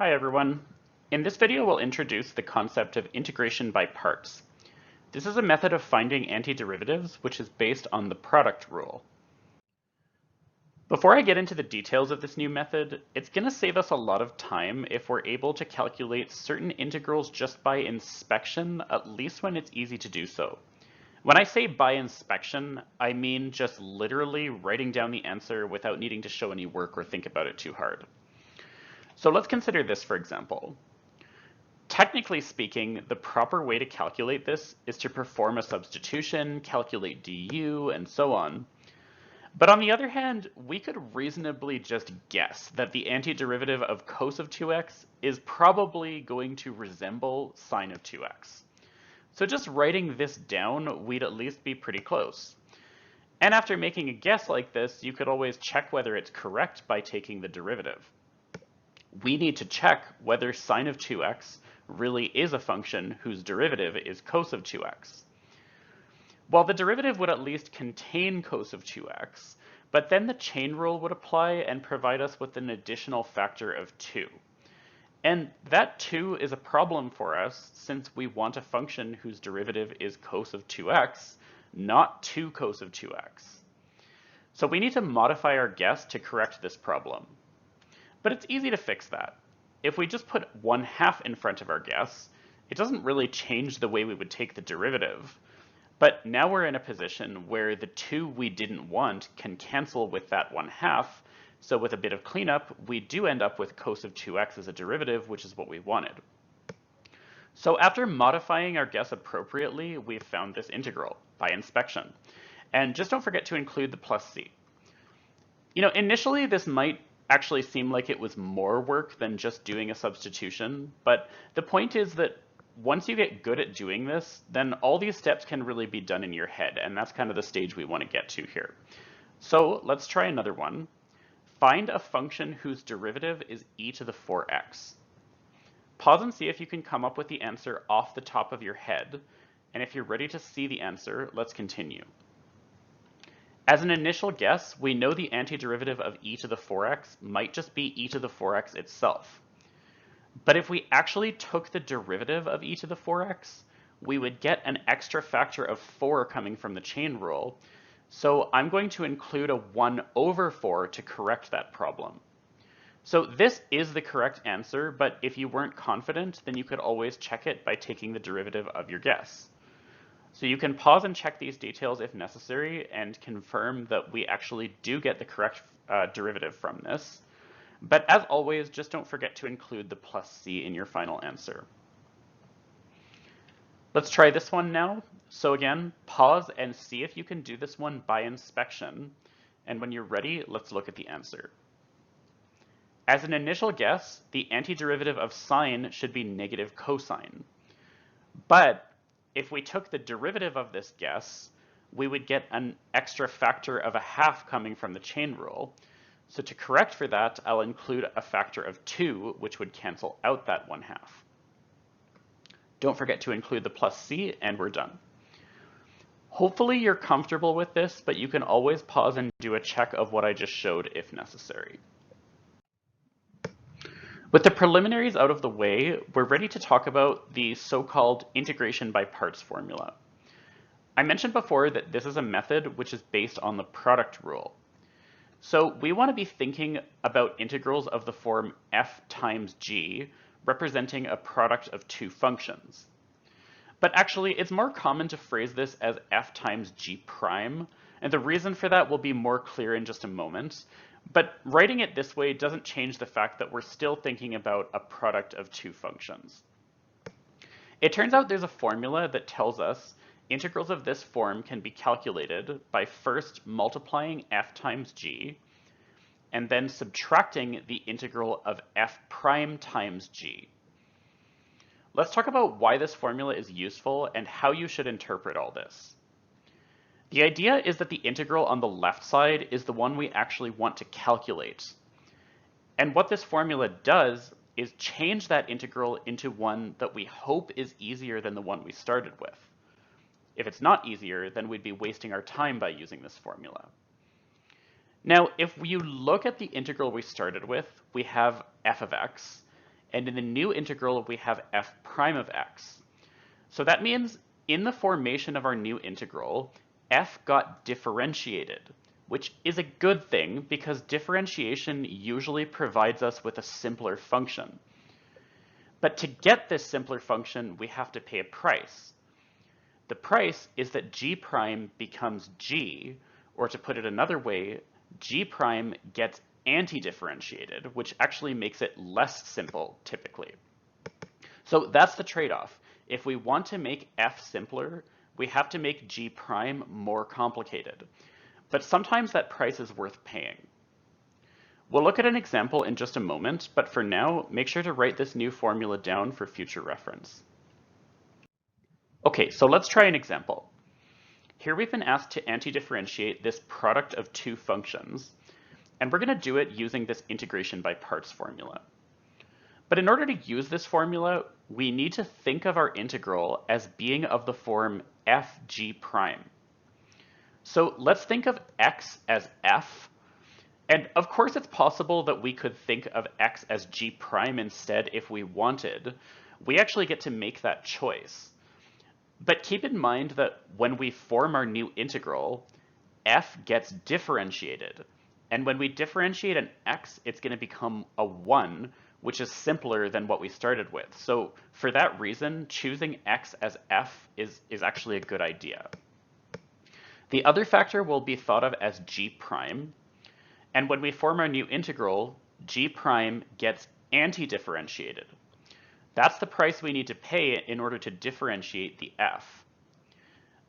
Hi everyone. In this video we'll introduce the concept of integration by parts. This is a method of finding antiderivatives which is based on the product rule. Before I get into the details of this new method, it's going to save us a lot of time if we're able to calculate certain integrals just by inspection, at least when it's easy to do so. When I say by inspection, I mean just literally writing down the answer without needing to show any work or think about it too hard. So let's consider this for example. Technically speaking, the proper way to calculate this is to perform a substitution, calculate du, and so on. But on the other hand, we could reasonably just guess that the antiderivative of cos of 2x is probably going to resemble sine of 2x. So just writing this down, we'd at least be pretty close. And after making a guess like this, you could always check whether it's correct by taking the derivative. We need to check whether sine of 2x really is a function whose derivative is cos of 2x. Well, the derivative would at least contain cos of 2x, but then the chain rule would apply and provide us with an additional factor of 2. And that 2 is a problem for us since we want a function whose derivative is cos of 2x, not 2 cos of 2x. So we need to modify our guess to correct this problem. But it's easy to fix that. If we just put 1/2 in front of our guess, it doesn't really change the way we would take the derivative. But now we're in a position where the 2 we didn't want can cancel with that 1/2, so with a bit of cleanup, we do end up with cos of 2x as a derivative, which is what we wanted. So after modifying our guess appropriately, we've found this integral by inspection. And just don't forget to include the plus c. Initially this might actually seem like it was more work than just doing a substitution, but the point is that once you get good at doing this, then all these steps can really be done in your head, and that's kind of the stage we want to get to here. So let's try another one. Find a function whose derivative is e to the 4x. Pause and see if you can come up with the answer off the top of your head, and if you're ready to see the answer, let's continue. As an initial guess, we know the antiderivative of e to the 4x might just be e to the 4x itself. But if we actually took the derivative of e to the 4x, we would get an extra factor of 4 coming from the chain rule. So I'm going to include a 1/4 to correct that problem. So this is the correct answer, but if you weren't confident, then you could always check it by taking the derivative of your guess. So you can pause and check these details if necessary and confirm that we actually do get the correct derivative from this. But as always, just don't forget to include the plus c in your final answer. Let's try this one now. So again, pause and see if you can do this one by inspection. And when you're ready, let's look at the answer. As an initial guess, the antiderivative of sine should be negative cosine. But if we took the derivative of this guess, we would get an extra factor of 1/2 coming from the chain rule. So to correct for that, I'll include a factor of 2, which would cancel out that 1/2. Don't forget to include the plus c, and we're done. Hopefully you're comfortable with this, but you can always pause and do a check of what I just showed if necessary. With the preliminaries out of the way, we're ready to talk about the so-called integration by parts formula. I mentioned before that this is a method which is based on the product rule. So we want to be thinking about integrals of the form f times g, representing a product of two functions. But actually, it's more common to phrase this as f times g prime, and the reason for that will be more clear in just a moment. But writing it this way doesn't change the fact that we're still thinking about a product of two functions. It turns out there's a formula that tells us integrals of this form can be calculated by first multiplying f times g, and then subtracting the integral of f prime times g. Let's talk about why this formula is useful and how you should interpret all this. The idea is that the integral on the left side is the one we actually want to calculate. And what this formula does is change that integral into one that we hope is easier than the one we started with. If it's not easier, then we'd be wasting our time by using this formula. Now, if you look at the integral we started with, we have f of x, and in the new integral we have f prime of x. So that means in the formation of our new integral, f got differentiated, which is a good thing because differentiation usually provides us with a simpler function. But to get this simpler function, we have to pay a price. The price is that g prime becomes g, or to put it another way, g prime gets anti-differentiated, which actually makes it less simple typically. So that's the trade-off. If we want to make f simpler, we have to make g prime more complicated. But sometimes that price is worth paying. We'll look at an example in just a moment, but for now, make sure to write this new formula down for future reference. Okay, so let's try an example. Here we've been asked to anti-differentiate this product of two functions, and we're going to do it using this integration by parts formula. But in order to use this formula, we need to think of our integral as being of the form fg prime. So let's think of x as f, and of course it's possible that we could think of x as g prime instead if we wanted. We actually get to make that choice. But keep in mind that when we form our new integral, f gets differentiated. And when we differentiate an x, it's going to become a 1, which is simpler than what we started with. So for that reason, choosing x as f is actually a good idea. The other factor will be thought of as g prime. And when we form our new integral, g prime gets anti-differentiated. That's the price we need to pay in order to differentiate the f.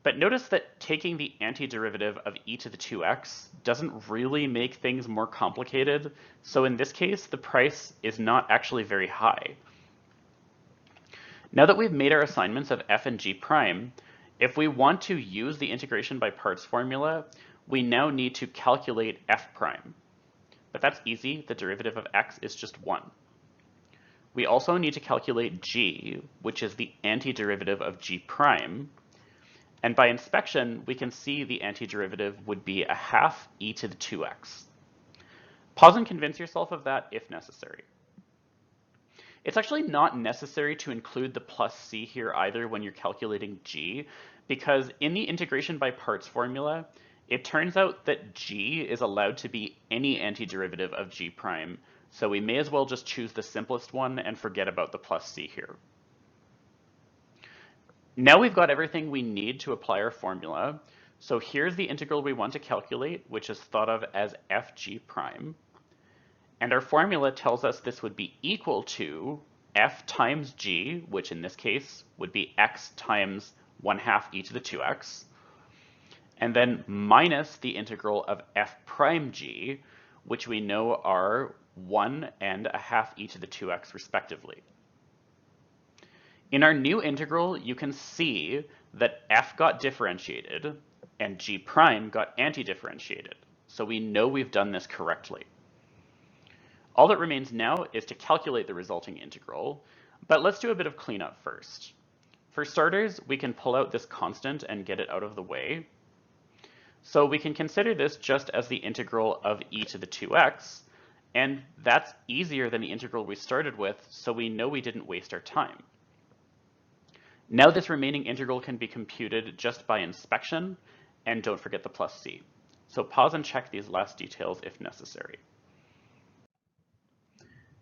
But notice that taking the antiderivative of e to the 2x doesn't really make things more complicated, so in this case, the price is not actually very high. Now that we've made our assignments of f and g prime, if we want to use the integration by parts formula, we now need to calculate f prime. But that's easy, the derivative of x is just 1. We also need to calculate g, which is the antiderivative of g prime. And by inspection, we can see the antiderivative would be a half e to the 2x. Pause and convince yourself of that if necessary. It's actually not necessary to include the plus c here either when you're calculating g, because in the integration by parts formula, it turns out that g is allowed to be any antiderivative of g prime, so we may as well just choose the simplest one and forget about the plus c here. Now we've got everything we need to apply our formula. So here's the integral we want to calculate, which is thought of as fg prime. And our formula tells us this would be equal to f times g, which in this case would be x times 1/2 e to the 2x, and then minus the integral of f prime g, which we know are 1 and 1/2 e to the 2x respectively. In our new integral, you can see that f got differentiated and g prime got anti-differentiated. So we know we've done this correctly. All that remains now is to calculate the resulting integral, but let's do a bit of cleanup first. For starters, we can pull out this constant and get it out of the way. So we can consider this just as the integral of e to the 2x, and that's easier than the integral we started with, so we know we didn't waste our time. Now this remaining integral can be computed just by inspection, and don't forget the plus c. So pause and check these last details if necessary.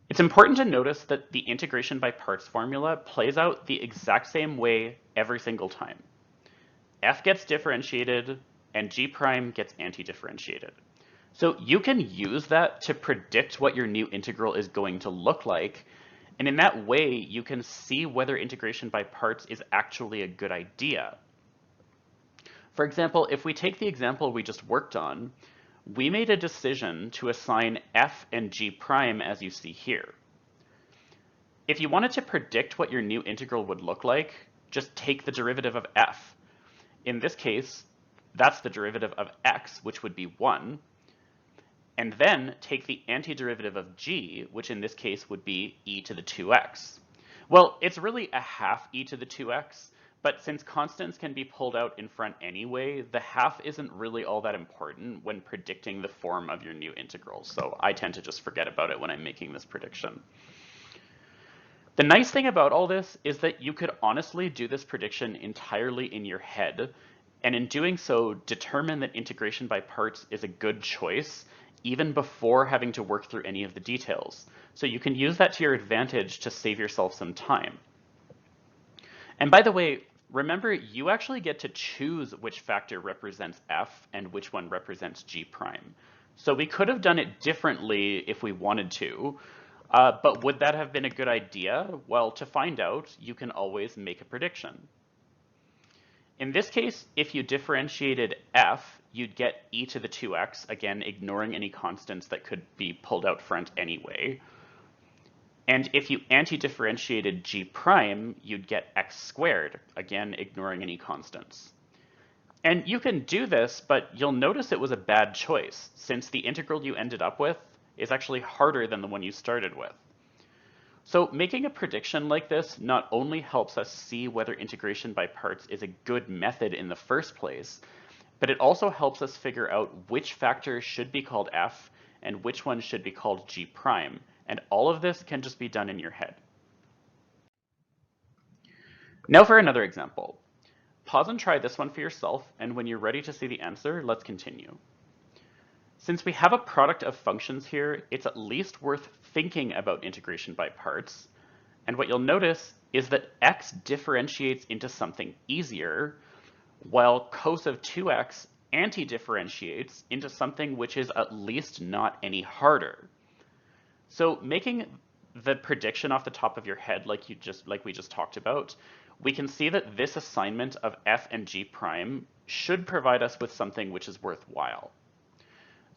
It's important to notice that the integration by parts formula plays out the exact same way every single time. F gets differentiated, and g prime gets anti-differentiated. So you can use that to predict what your new integral is going to look like, and in that way, you can see whether integration by parts is actually a good idea. For example, if we take the example we just worked on, we made a decision to assign f and g prime as you see here. If you wanted to predict what your new integral would look like, just take the derivative of f. In this case, that's the derivative of x, which would be 1, and then take the antiderivative of g, which in this case would be e to the 2x. Well, it's really a half e to the 2x, but since constants can be pulled out in front anyway, the half isn't really all that important when predicting the form of your new integral, so I tend to just forget about it when I'm making this prediction. The nice thing about all this is that you could honestly do this prediction entirely in your head, and in doing so, determine that integration by parts is a good choice, even before having to work through any of the details. So you can use that to your advantage to save yourself some time. And by the way, remember, you actually get to choose which factor represents f and which one represents g prime. So we could have done it differently if we wanted to, but would that have been a good idea? Well, to find out, you can always make a prediction. In this case, if you differentiated f, you'd get e to the 2x, again, ignoring any constants that could be pulled out front anyway. And if you anti-differentiated g prime, you'd get x squared, again, ignoring any constants. And you can do this, but you'll notice it was a bad choice, since the integral you ended up with is actually harder than the one you started with. So making a prediction like this not only helps us see whether integration by parts is a good method in the first place, but it also helps us figure out which factor should be called f and which one should be called g prime, and all of this can just be done in your head. Now for another example. Pause and try this one for yourself, and when you're ready to see the answer, let's continue. Since we have a product of functions here, it's at least worth thinking about integration by parts. And what you'll notice is that x differentiates into something easier, while cos of 2x anti-differentiates into something which is at least not any harder. So making the prediction off the top of your head like we just talked about, we can see that this assignment of f and g prime should provide us with something which is worthwhile.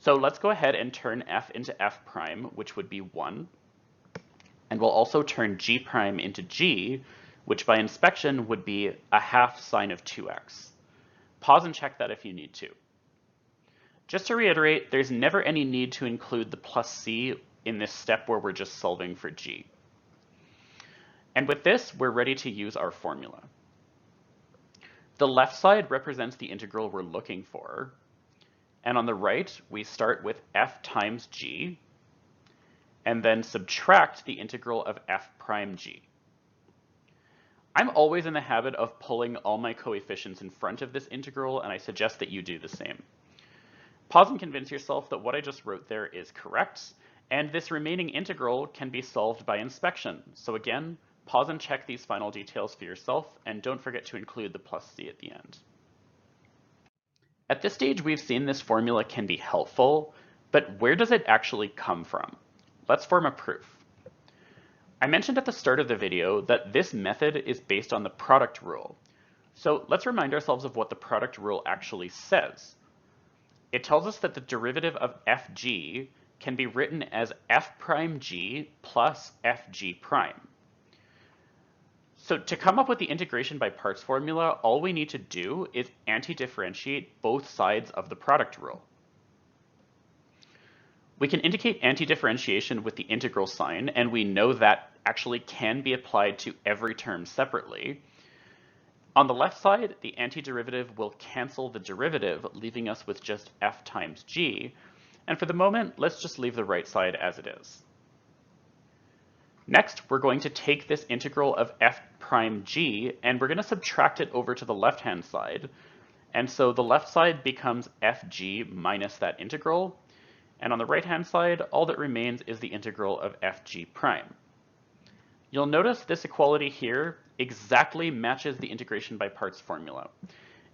So let's go ahead and turn f into f prime, which would be 1. And we'll also turn g prime into g, which by inspection would be a half sine of 2x. Pause and check that if you need to. Just to reiterate, there's never any need to include the plus c in this step where we're just solving for g. And with this, we're ready to use our formula. The left side represents the integral we're looking for. And on the right, we start with f times g, and then subtract the integral of f prime g. I'm always in the habit of pulling all my coefficients in front of this integral, and I suggest that you do the same. Pause and convince yourself that what I just wrote there is correct, and this remaining integral can be solved by inspection. So again, pause and check these final details for yourself, and don't forget to include the plus c at the end. At this stage, we've seen this formula can be helpful, but where does it actually come from? Let's form a proof. I mentioned at the start of the video that this method is based on the product rule. So let's remind ourselves of what the product rule actually says. It tells us that the derivative of fg can be written as f prime g plus fg prime. So to come up with the integration by parts formula, all we need to do is anti-differentiate both sides of the product rule. We can indicate anti-differentiation with the integral sign, and we know that actually can be applied to every term separately. On the left side, the antiderivative will cancel the derivative, leaving us with just f times g. And for the moment, let's just leave the right side as it is. Next, we're going to take this integral of f prime g, and we're going to subtract it over to the left-hand side. And so the left side becomes fg minus that integral. And on the right-hand side, all that remains is the integral of fg prime. You'll notice this equality here exactly matches the integration by parts formula.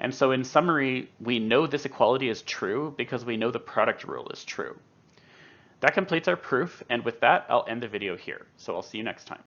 And so in summary, we know this equality is true because we know the product rule is true. That completes our proof, and with that, I'll end the video here. So I'll see you next time.